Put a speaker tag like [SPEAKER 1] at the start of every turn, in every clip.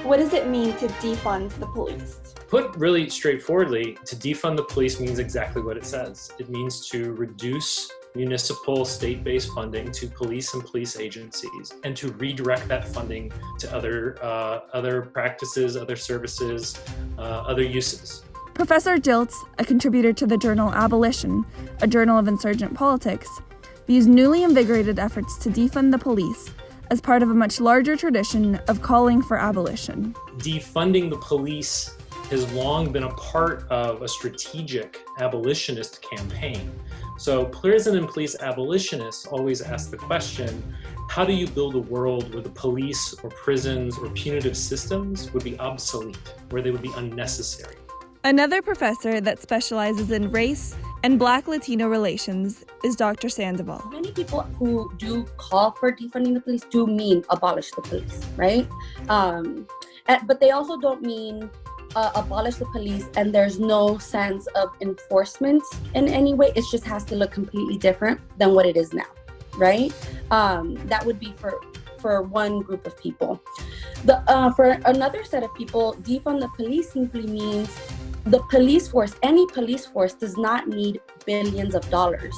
[SPEAKER 1] What does it mean to defund the police?
[SPEAKER 2] Put really straightforwardly, to defund the police means exactly what it says. It means to reduce municipal state-based funding to police and police agencies and to redirect that funding to other practices, other services, other uses.
[SPEAKER 3] Professor Dilts, a contributor to the journal Abolition, a journal of insurgent politics, views newly invigorated efforts to defund the police as part of a much larger tradition of calling for abolition.
[SPEAKER 2] Defunding the police has long been a part of a strategic abolitionist campaign. So prison and police abolitionists always ask the question, how do you build a world where the police or prisons or punitive systems would be obsolete, where they would be unnecessary?
[SPEAKER 3] Another professor that specializes in race and Black-Latino relations is Dr. Sandoval.
[SPEAKER 4] Many people who do call for defunding the police do mean abolish the police, right? But they also don't mean abolish the police and there's no sense of enforcement in any way. It just has to look completely different than what it is now, right? That would be for one group of people. For another set of people, defund the police simply means the police force, any police force does not need billions of dollars,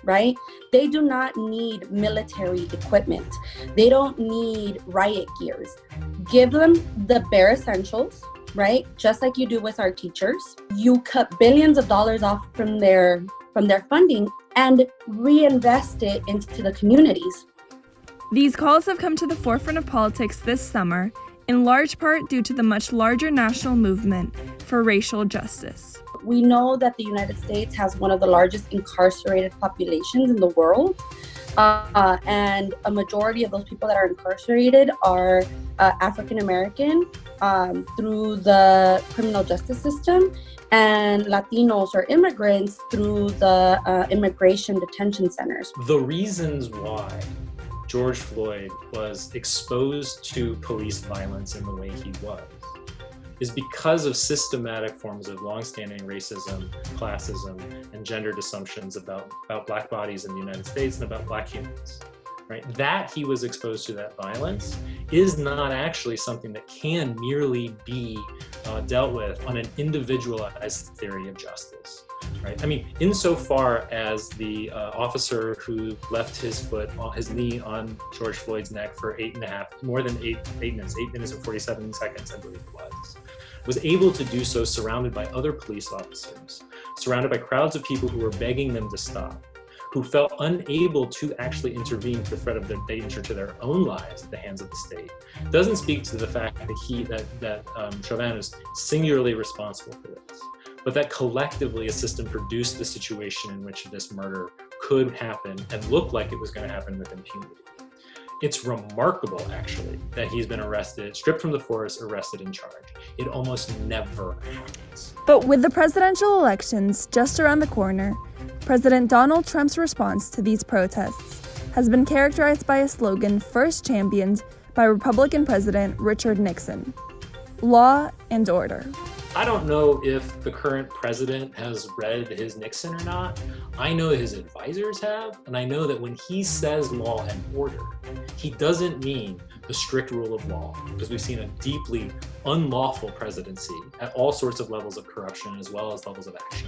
[SPEAKER 4] right? They do not need military equipment. They don't need riot gears. Give them the bare essentials, right? Just like you do with our teachers. You cut billions of dollars off from their funding and reinvest it into the communities.
[SPEAKER 3] These calls have come to the forefront of politics this summer, in large part due to the much larger national movement for racial justice.
[SPEAKER 4] We know that the United States has one of the largest incarcerated populations in the world, and a majority of those people that are incarcerated are African American through the criminal justice system, and Latinos or immigrants through the immigration detention centers.
[SPEAKER 2] The reasons why George Floyd was exposed to police violence in the way he was is because of systematic forms of longstanding racism, classism, and gendered assumptions about Black bodies in the United States and about Black humans. Right? That he was exposed to that violence is not actually something that can merely be dealt with on an individualized theory of justice. Right? I mean, insofar as the officer who left his knee on George Floyd's neck for more than eight minutes, 8 minutes and 47 seconds, I believe it was able to do so surrounded by other police officers, surrounded by crowds of people who were begging them to stop, who felt unable to actually intervene for the threat of danger to their own lives at the hands of the state, doesn't speak to the fact that Chauvin is singularly responsible for this, but that collectively a system produced the situation in which this murder could happen and looked like it was going to happen with impunity. It's remarkable, actually, that he's been arrested, stripped from the force, arrested, and charged. It almost never happens.
[SPEAKER 3] But with the presidential elections just around the corner, President Donald Trump's response to these protests has been characterized by a slogan first championed by Republican President Richard Nixon: law and order.
[SPEAKER 2] I don't know if the current president has read his Nixon or not. I know his advisors have, and I know that when he says law and order, he doesn't mean the strict rule of law, because we've seen a deeply unlawful presidency at all sorts of levels of corruption as well as levels of action.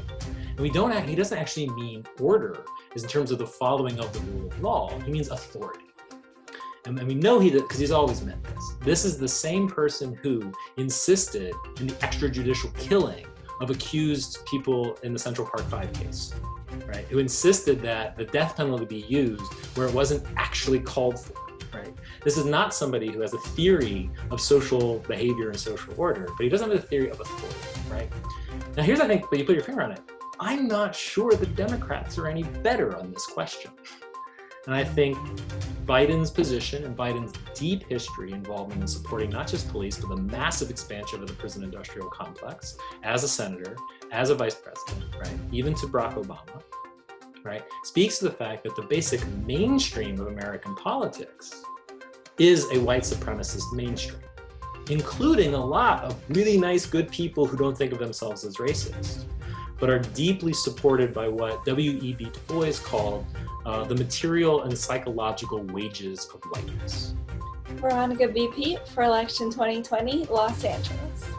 [SPEAKER 2] And he doesn't actually mean order is in terms of the following of the rule of law. He means authority. And we know he did because he's always meant this. This is the same person who insisted in the extrajudicial killing of accused people in the Central Park 5 case, right? Who insisted that the death penalty be used where it wasn't actually called for, right? This is not somebody who has a theory of social behavior and social order, but he doesn't have a theory of authority, right? Now here's, I think, but you put your finger on it. I'm not sure the Democrats are any better on this question. And I think Biden's position and Biden's deep history involvement in supporting not just police, but the massive expansion of the prison industrial complex as a senator, as a vice president, right, even to Barack Obama, right, speaks to the fact that the basic mainstream of American politics is a white supremacist mainstream, including a lot of really nice, good people who don't think of themselves as racist, but are deeply supported by what W.E.B. Du Bois called the material and psychological wages of whiteness.
[SPEAKER 1] Veronica BP for election 2020, Los Angeles.